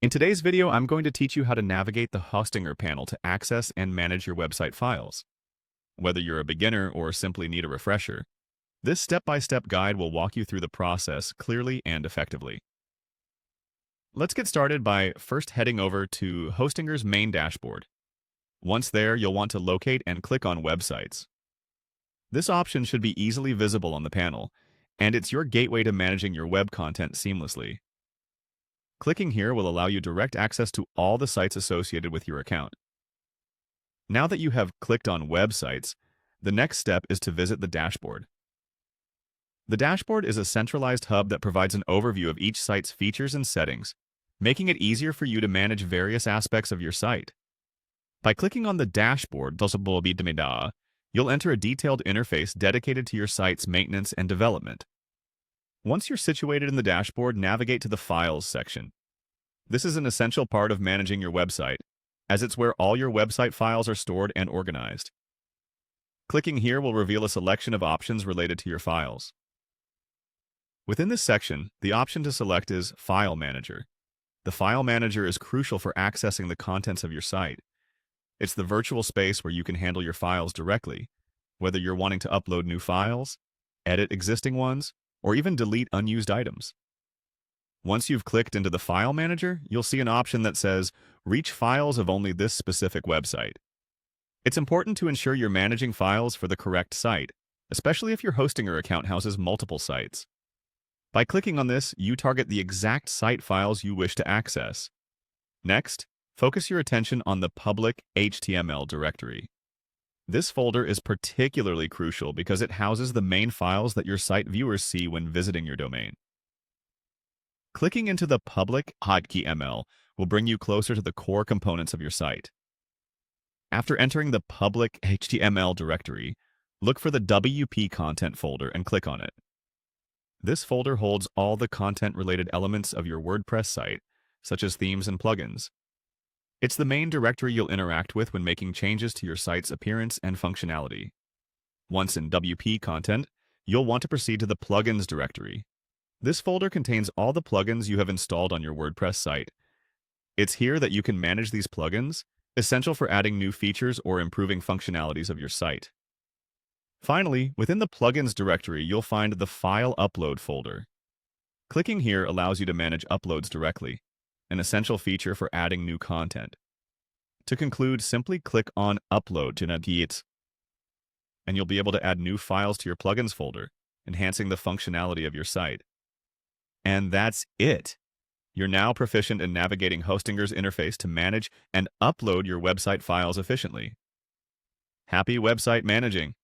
In today's video, I'm going to teach you how to navigate the Hostinger panel to access and manage your website files. Whether you're a beginner or simply need a refresher, this step-by-step guide will walk you through the process clearly and effectively. Let's get started by first heading over to Hostinger's main dashboard. Once there, you'll want to locate and click on Websites. This option should be easily visible on the panel, and it's your gateway to managing your web content seamlessly. Clicking here will allow you direct access to all the sites associated with your account. Now that you have clicked on Websites, the next step is to visit the dashboard. The dashboard is a centralized hub that provides an overview of each site's features and settings, making it easier for you to manage various aspects of your site. By clicking on the dashboard, you'll enter a detailed interface dedicated to your site's maintenance and development. Once you're situated in the dashboard, navigate to the Files section. This is an essential part of managing your website, as it's where all your website files are stored and organized. Clicking here will reveal a selection of options related to your files. Within this section, the option to select is File Manager. The File Manager is crucial for accessing the contents of your site. It's the virtual space where you can handle your files directly, whether you're wanting to upload new files, edit existing ones, or even delete unused items. Once you've clicked into the File Manager, you'll see an option that says, Reach files of only this specific website. It's important to ensure you're managing files for the correct site, especially if your Hostinger account houses multiple sites. By clicking on this, you target the exact site files you wish to access. Next, focus your attention on the public HTML directory. This folder is particularly crucial because it houses the main files that your site viewers see when visiting your domain. Clicking into the public HTML will bring you closer to the core components of your site. After entering the public HTML directory, look for the WP content folder and click on it. This folder holds all the content-related elements of your WordPress site, such as themes and plugins. It's the main directory you'll interact with when making changes to your site's appearance and functionality. Once in WP content, you'll want to proceed to the plugins directory. This folder contains all the plugins you have installed on your WordPress site. It's here that you can manage these plugins, essential for adding new features or improving functionalities of your site. Finally, within the plugins directory, you'll find the File Upload folder. Clicking here allows you to manage uploads directly, an essential feature for adding new content. To conclude, simply click on Upload to Navigate, and you'll be able to add new files to your plugins folder, enhancing the functionality of your site. And that's it! You're now proficient in navigating Hostinger's interface to manage and upload your website files efficiently. Happy website managing!